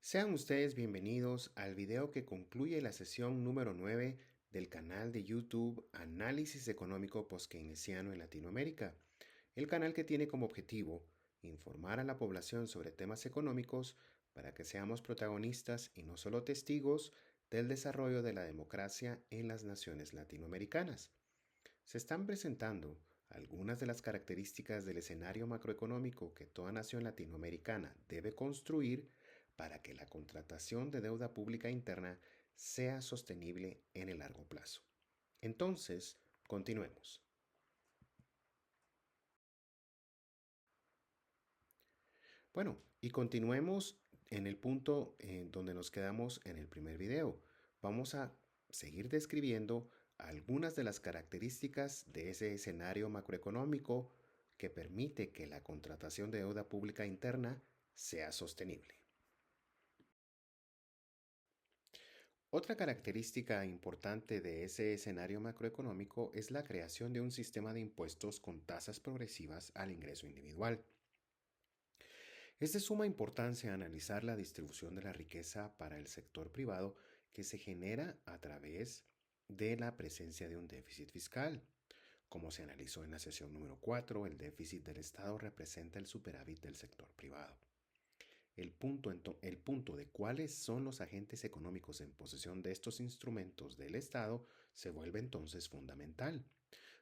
Sean ustedes bienvenidos al video que concluye la sesión número 9 del canal de YouTube Análisis Económico Post-Keynesiano en Latinoamérica, el canal que tiene como objetivo informar a la población sobre temas económicos para que seamos protagonistas y no solo testigos del desarrollo de la democracia en las naciones latinoamericanas. Se están presentando algunas de las características del escenario macroeconómico que toda nación latinoamericana debe construir para que la contratación de deuda pública interna sea sostenible en el largo plazo. Entonces, continuemos. Bueno, y continuemos en el punto en donde nos quedamos en el primer video. Vamos a seguir describiendo algunas de las características de ese escenario macroeconómico que permite que la contratación de deuda pública interna sea sostenible. Otra característica importante de ese escenario macroeconómico es la creación de un sistema de impuestos con tasas progresivas al ingreso individual. Es de suma importancia analizar la distribución de la riqueza para el sector privado que se genera a través de la presencia de un déficit fiscal. Como se analizó en la sesión número 4, el déficit del Estado representa el superávit del sector privado. El punto de cuáles son los agentes económicos en posesión de estos instrumentos del Estado se vuelve entonces fundamental.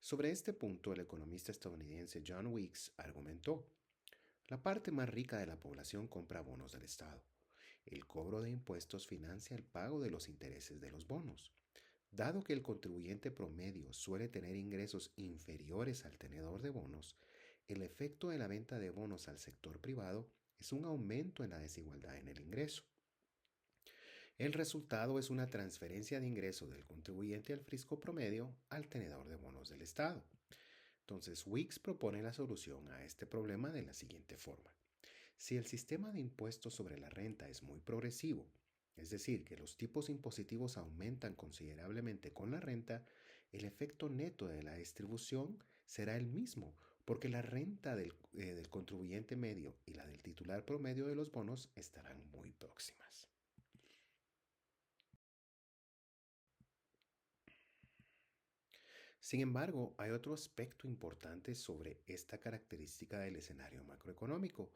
Sobre este punto, el economista estadounidense John Weeks argumentó: la parte más rica de la población compra bonos del Estado. El cobro de impuestos financia el pago de los intereses de los bonos. Dado que el contribuyente promedio suele tener ingresos inferiores al tenedor de bonos, el efecto de la venta de bonos al sector privado es un aumento en la desigualdad en el ingreso. El resultado es una transferencia de ingreso del contribuyente al fisco promedio al tenedor de bonos del Estado. Entonces, Weeks propone la solución a este problema de la siguiente forma. Si el sistema de impuestos sobre la renta es muy progresivo, es decir, que los tipos impositivos aumentan considerablemente con la renta, el efecto neto de la distribución será el mismo, porque la renta del contribuyente medio y la del titular promedio de los bonos estarán muy próximas. Sin embargo, hay otro aspecto importante sobre esta característica del escenario macroeconómico.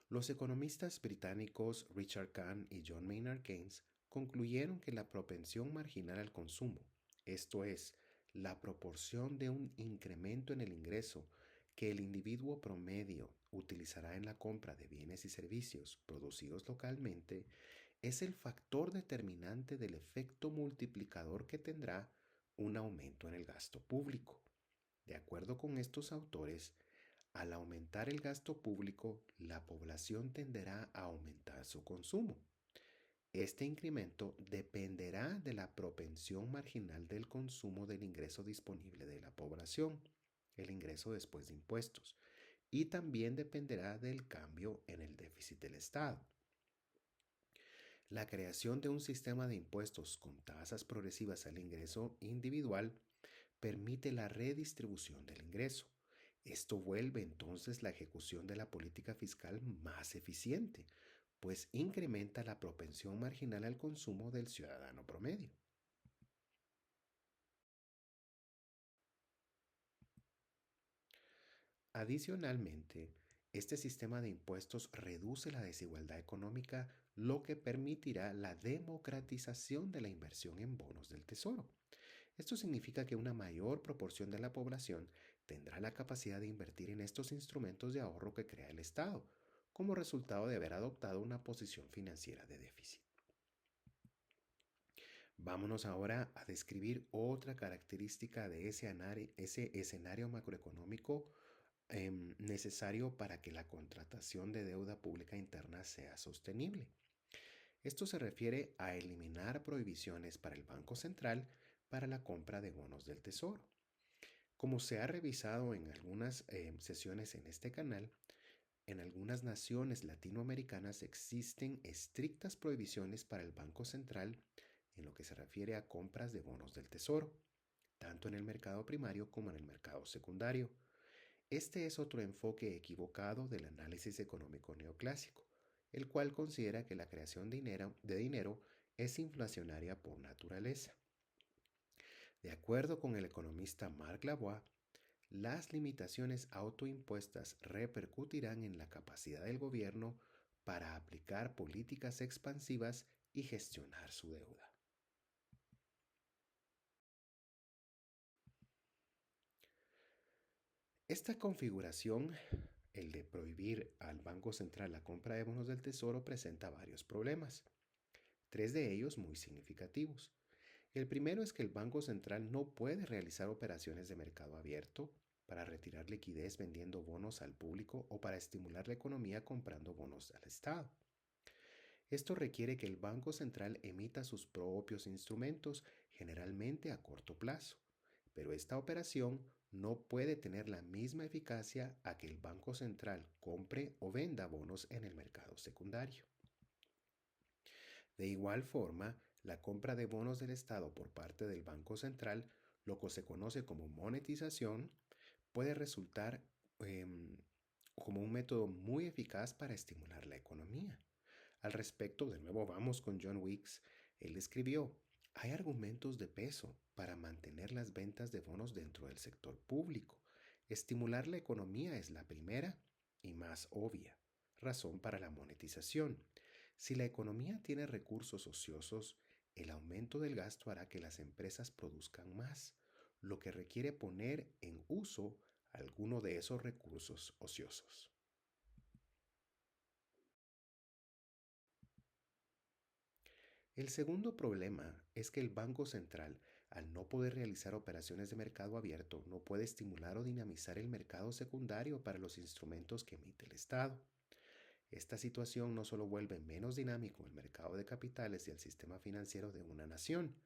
Los economistas británicos Richard Kahn y John Maynard Keynes concluyeron que la propensión marginal al consumo, esto es, la proporción de un incremento en el ingreso que el individuo promedio utilizará en la compra de bienes y servicios producidos localmente, es el factor determinante del efecto multiplicador que tendrá un aumento en el gasto público. De acuerdo con estos autores, al aumentar el gasto público, la población tenderá a aumentar su consumo. Este incremento dependerá de la propensión marginal del consumo del ingreso disponible de la población, el ingreso después de impuestos, y también dependerá del cambio en el déficit del Estado. La creación de un sistema de impuestos con tasas progresivas al ingreso individual permite la redistribución del ingreso. Esto vuelve entonces la ejecución de la política fiscal más eficiente, pues incrementa la propensión marginal al consumo del ciudadano promedio. Adicionalmente, este sistema de impuestos reduce la desigualdad económica, lo que permitirá la democratización de la inversión en bonos del Tesoro. Esto significa que una mayor proporción de la población tendrá la capacidad de invertir en estos instrumentos de ahorro que crea el Estado, como resultado de haber adoptado una posición financiera de déficit. Vámonos ahora a describir otra característica de ese escenario macroeconómico necesario para que la contratación de deuda pública interna sea sostenible. Esto se refiere a eliminar prohibiciones para el Banco Central para la compra de bonos del Tesoro. Como se ha revisado en algunas sesiones en este canal, en algunas naciones latinoamericanas existen estrictas prohibiciones para el Banco Central en lo que se refiere a compras de bonos del Tesoro, tanto en el mercado primario como en el mercado secundario. Este es otro enfoque equivocado del análisis económico neoclásico. el cual considera que la creación de dinero es inflacionaria por naturaleza. De acuerdo con el economista Marc Lavoie, las limitaciones autoimpuestas repercutirán en la capacidad del gobierno para aplicar políticas expansivas y gestionar su deuda. Esta configuración, el de prohibir al Banco Central la compra de bonos del Tesoro, presenta varios problemas, tres de ellos muy significativos. El primero es que el Banco Central no puede realizar operaciones de mercado abierto para retirar liquidez vendiendo bonos al público o para estimular la economía comprando bonos al Estado. Esto requiere que el Banco Central emita sus propios instrumentos, generalmente a corto plazo, pero esta operación no puede tener la misma eficacia a que el Banco Central compre o venda bonos en el mercado secundario. De igual forma, la compra de bonos del Estado por parte del Banco Central, lo que se conoce como monetización, puede resultar como un método muy eficaz para estimular la economía. Al respecto, de nuevo vamos con John Weeks. Él escribió, hay argumentos de peso para mantener las ventas de bonos dentro del sector público. Estimular la economía es la primera y más obvia razón para la monetización. Si la economía tiene recursos ociosos, el aumento del gasto hará que las empresas produzcan más, lo que requiere poner en uso alguno de esos recursos ociosos. El segundo problema es que el Banco Central, al no poder realizar operaciones de mercado abierto, no puede estimular o dinamizar el mercado secundario para los instrumentos que emite el Estado. Esta situación no solo vuelve menos dinámico el mercado de capitales y el sistema financiero de una nación,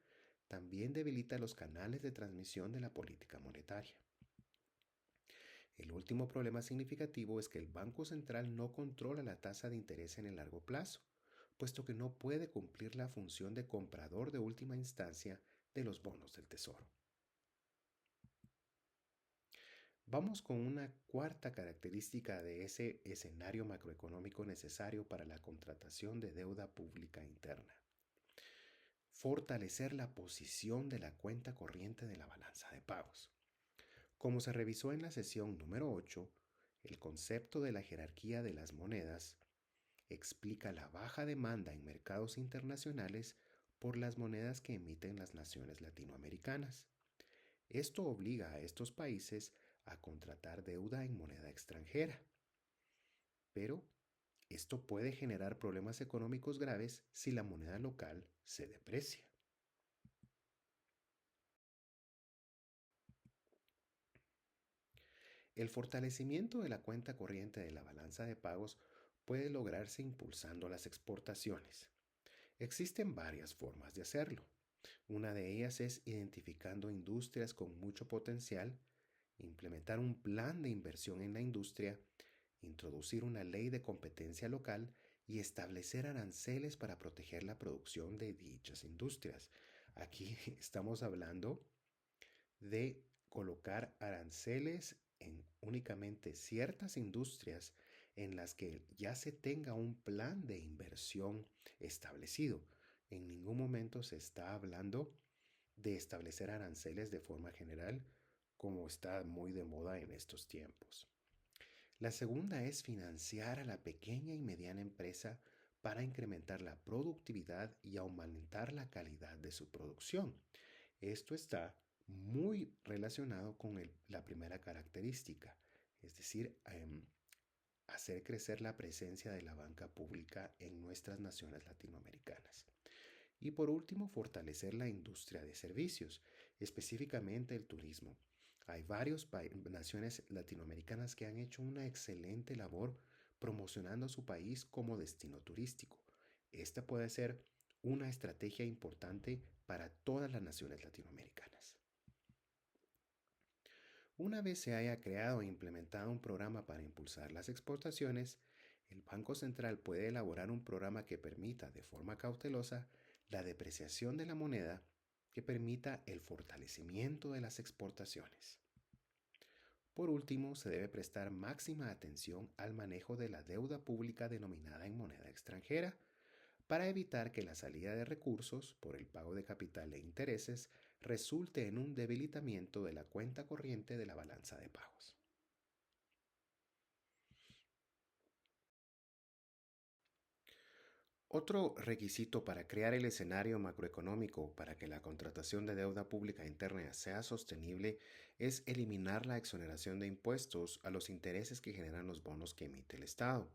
también debilita los canales de transmisión de la política monetaria. El último problema significativo es que el Banco Central no controla la tasa de interés en el largo plazo, puesto que no puede cumplir la función de comprador de última instancia de los bonos del Tesoro. Vamos con una cuarta característica de ese escenario macroeconómico necesario para la contratación de deuda pública interna. Fortalecer la posición de la cuenta corriente de la balanza de pagos. Como se revisó en la sesión número 8, el concepto de la jerarquía de las monedas explica la baja demanda en mercados internacionales por las monedas que emiten las naciones latinoamericanas. Esto obliga a estos países a contratar deuda en moneda extranjera, pero esto puede generar problemas económicos graves si la moneda local se deprecia. El fortalecimiento de la cuenta corriente de la balanza de pagos puede lograrse impulsando las exportaciones. Existen varias formas de hacerlo. Una de ellas es identificando industrias con mucho potencial, implementar un plan de inversión en la industria, introducir una ley de competencia local y establecer aranceles para proteger la producción de dichas industrias. Aquí estamos hablando de colocar aranceles en únicamente ciertas industrias en las que ya se tenga un plan de inversión establecido. En ningún momento se está hablando de establecer aranceles de forma general, como está muy de moda en estos tiempos. La segunda es financiar a la pequeña y mediana empresa para incrementar la productividad y aumentar la calidad de su producción. Esto está muy relacionado con la primera característica, es decir, hacer crecer la presencia de la banca pública en nuestras naciones latinoamericanas. Y por último, fortalecer la industria de servicios, específicamente el turismo. Hay varias naciones latinoamericanas que han hecho una excelente labor promocionando a su país como destino turístico. Esta puede ser una estrategia importante para todas las naciones latinoamericanas. Una vez se haya creado e implementado un programa para impulsar las exportaciones, el Banco Central puede elaborar un programa que permita de forma cautelosa la depreciación de la moneda que permita el fortalecimiento de las exportaciones. Por último, se debe prestar máxima atención al manejo de la deuda pública denominada en moneda extranjera, para evitar que la salida de recursos por el pago de capital e intereses resulte en un debilitamiento de la cuenta corriente de la balanza de pagos. Otro requisito para crear el escenario macroeconómico para que la contratación de deuda pública interna sea sostenible es eliminar la exoneración de impuestos a los intereses que generan los bonos que emite el Estado.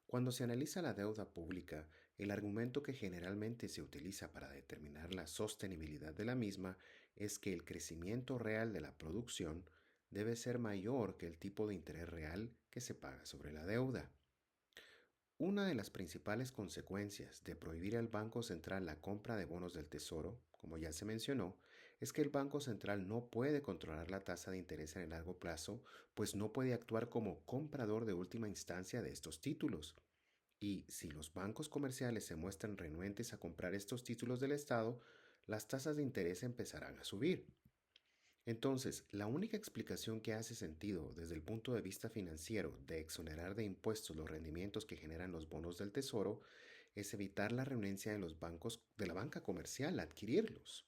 Cuando se analiza la deuda pública, el argumento que generalmente se utiliza para determinar la sostenibilidad de la misma es que el crecimiento real de la producción debe ser mayor que el tipo de interés real que se paga sobre la deuda. Una de las principales consecuencias de prohibir al Banco Central la compra de bonos del Tesoro, como ya se mencionó, es que el Banco Central no puede controlar la tasa de interés en el largo plazo, pues no puede actuar como comprador de última instancia de estos títulos. Y si los bancos comerciales se muestran renuentes a comprar estos títulos del Estado, las tasas de interés empezarán a subir. Entonces, la única explicación que hace sentido desde el punto de vista financiero de exonerar de impuestos los rendimientos que generan los bonos del Tesoro es evitar la renuencia de los bancos de la banca comercial a adquirirlos.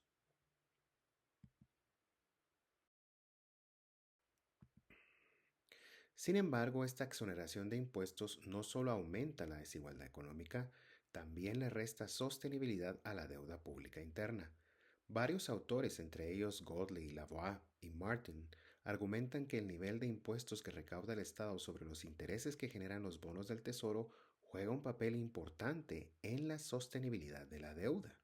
Sin embargo, esta exoneración de impuestos no solo aumenta la desigualdad económica, también le resta sostenibilidad a la deuda pública interna. Varios autores, entre ellos Godley, Lavoie y Martin, argumentan que el nivel de impuestos que recauda el Estado sobre los intereses que generan los bonos del Tesoro juega un papel importante en la sostenibilidad de la deuda.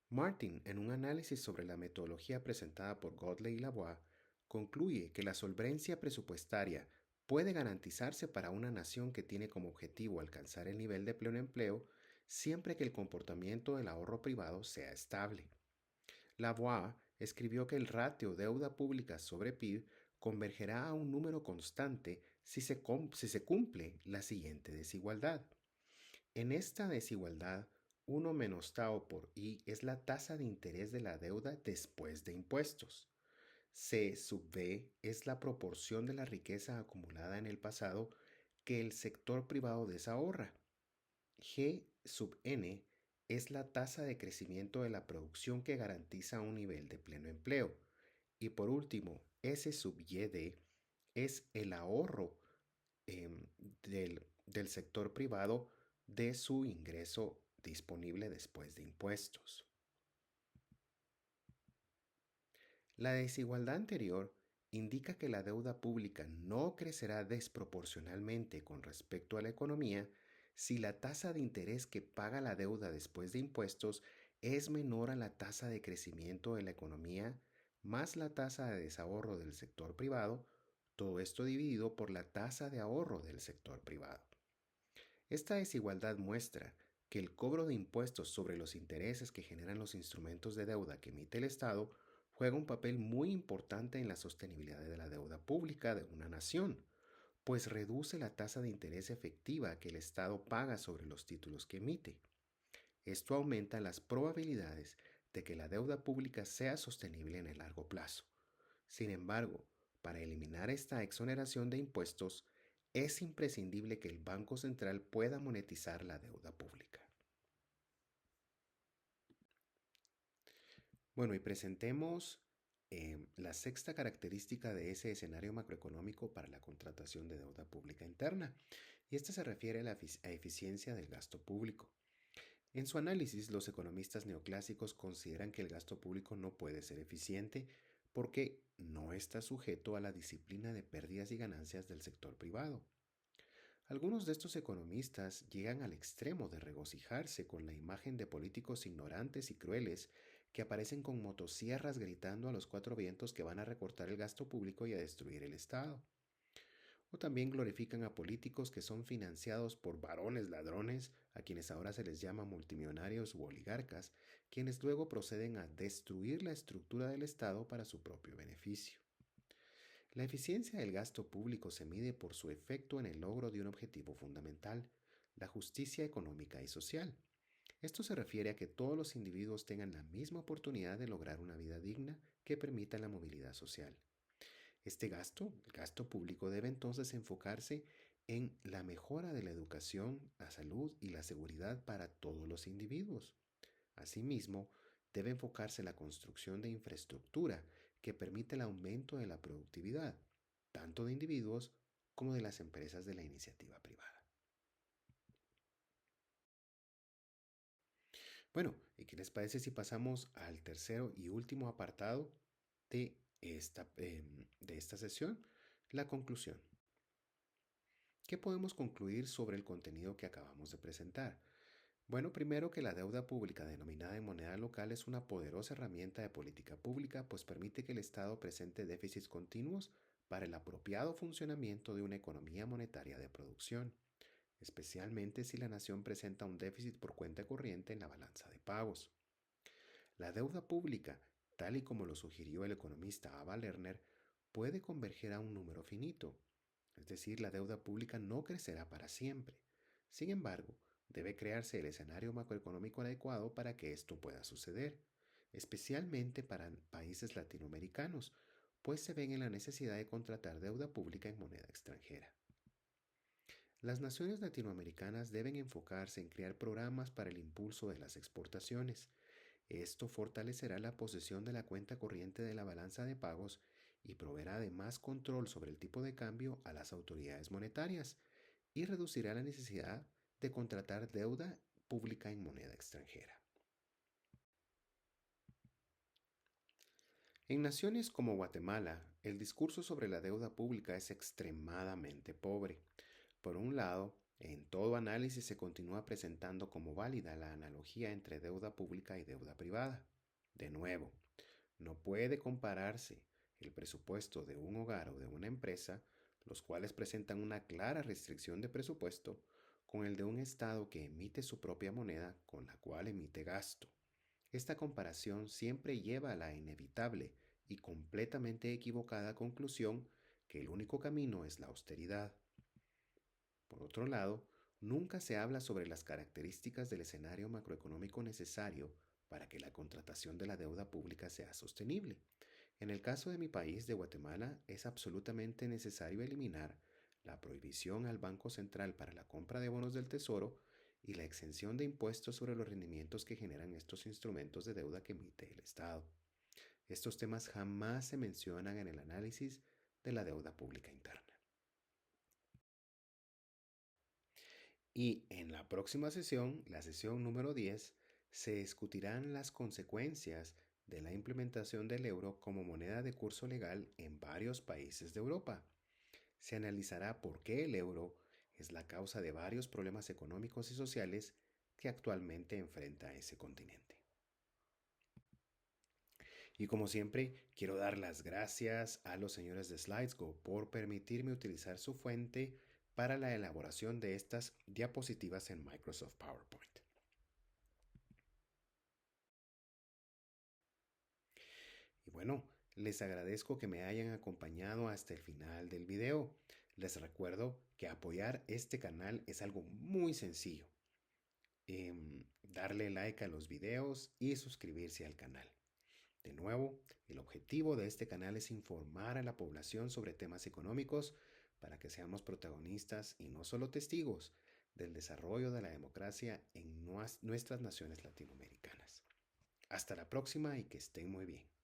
Martin, en un análisis sobre la metodología presentada por Godley y Lavoie, concluye que la solvencia presupuestaria puede garantizarse para una nación que tiene como objetivo alcanzar el nivel de pleno empleo siempre que el comportamiento del ahorro privado sea estable. Lavoie escribió que el ratio deuda pública sobre PIB convergerá a un número constante si se cumple la siguiente desigualdad. En esta desigualdad, 1 menos tau por i es la tasa de interés de la deuda después de impuestos. C sub v es la proporción de la riqueza acumulada en el pasado que el sector privado desahorra. G sub n es la tasa de crecimiento de la producción que garantiza un nivel de pleno empleo. Y por último, S sub yd es el ahorro del sector privado de su ingreso disponible después de impuestos. La desigualdad anterior indica que la deuda pública no crecerá desproporcionalmente con respecto a la economía si la tasa de interés que paga la deuda después de impuestos es menor a la tasa de crecimiento de la economía más la tasa de desahorro del sector privado, todo esto dividido por la tasa de ahorro del sector privado. Esta desigualdad muestra que el cobro de impuestos sobre los intereses que generan los instrumentos de deuda que emite el Estado juega un papel muy importante en la sostenibilidad de la deuda pública de una nación, pues reduce la tasa de interés efectiva que el Estado paga sobre los títulos que emite. Esto aumenta las probabilidades de que la deuda pública sea sostenible en el largo plazo. Sin embargo, para eliminar esta exoneración de impuestos, es imprescindible que el Banco Central pueda monetizar la deuda pública. Bueno, y presentemos la sexta característica de ese escenario macroeconómico para la contratación de deuda pública interna, y esta se refiere a la eficiencia del gasto público. En su análisis, los economistas neoclásicos consideran que el gasto público no puede ser eficiente porque no está sujeto a la disciplina de pérdidas y ganancias del sector privado. Algunos de estos economistas llegan al extremo de regocijarse con la imagen de políticos ignorantes y crueles que aparecen con motosierras gritando a los cuatro vientos que van a recortar el gasto público y a destruir el Estado. O también glorifican a políticos que son financiados por varones ladrones, a quienes ahora se les llama multimillonarios u oligarcas, quienes luego proceden a destruir la estructura del Estado para su propio beneficio. La eficiencia del gasto público se mide por su efecto en el logro de un objetivo fundamental, la justicia económica y social. Esto se refiere a que todos los individuos tengan la misma oportunidad de lograr una vida digna que permita la movilidad social. El gasto público, debe entonces enfocarse en la mejora de la educación, la salud y la seguridad para todos los individuos. Asimismo, debe enfocarse en la construcción de infraestructura que permite el aumento de la productividad, tanto de individuos como de las empresas de la iniciativa privada. Bueno, ¿y qué les parece si pasamos al tercero y último apartado de esta sesión? La conclusión. ¿Qué podemos concluir sobre el contenido que acabamos de presentar? Bueno, primero que la deuda pública denominada en moneda local es una poderosa herramienta de política pública, pues permite que el Estado presente déficits continuos para el apropiado funcionamiento de una economía monetaria de producción, especialmente si la nación presenta un déficit por cuenta corriente en la balanza de pagos. La deuda pública, tal y como lo sugirió el economista Ava Lerner, puede converger a un número finito, es decir, la deuda pública no crecerá para siempre. Sin embargo, debe crearse el escenario macroeconómico adecuado para que esto pueda suceder, especialmente para países latinoamericanos, pues se ven en la necesidad de contratar deuda pública en moneda extranjera. Las naciones latinoamericanas deben enfocarse en crear programas para el impulso de las exportaciones. Esto fortalecerá la posesión de la cuenta corriente de la balanza de pagos y proveerá de más control sobre el tipo de cambio a las autoridades monetarias y reducirá la necesidad de contratar deuda pública en moneda extranjera. En naciones como Guatemala, el discurso sobre la deuda pública es extremadamente pobre. Por un lado, en todo análisis se continúa presentando como válida la analogía entre deuda pública y deuda privada. De nuevo, no puede compararse el presupuesto de un hogar o de una empresa, los cuales presentan una clara restricción de presupuesto, con el de un Estado que emite su propia moneda con la cual emite gasto. Esta comparación siempre lleva a la inevitable y completamente equivocada conclusión que el único camino es la austeridad. Por otro lado, nunca se habla sobre las características del escenario macroeconómico necesario para que la contratación de la deuda pública sea sostenible. En el caso de mi país, de Guatemala, es absolutamente necesario eliminar la prohibición al Banco Central para la compra de bonos del Tesoro y la exención de impuestos sobre los rendimientos que generan estos instrumentos de deuda que emite el Estado. Estos temas jamás se mencionan en el análisis de la deuda pública interna. Y en la próxima sesión, la sesión número 10, se discutirán las consecuencias de la implementación del euro como moneda de curso legal en varios países de Europa. Se analizará por qué el euro es la causa de varios problemas económicos y sociales que actualmente enfrenta ese continente. Y como siempre, quiero dar las gracias a los señores de SlidesGo por permitirme utilizar su fuente para la elaboración de estas diapositivas en Microsoft PowerPoint. Y bueno, les agradezco que me hayan acompañado hasta el final del video. Les recuerdo que apoyar este canal es algo muy sencillo. Darle like a los videos y suscribirse al canal. De nuevo, el objetivo de este canal es informar a la población sobre temas económicos para que seamos protagonistas y no solo testigos del desarrollo de la democracia en nuestras naciones latinoamericanas. Hasta la próxima y que estén muy bien.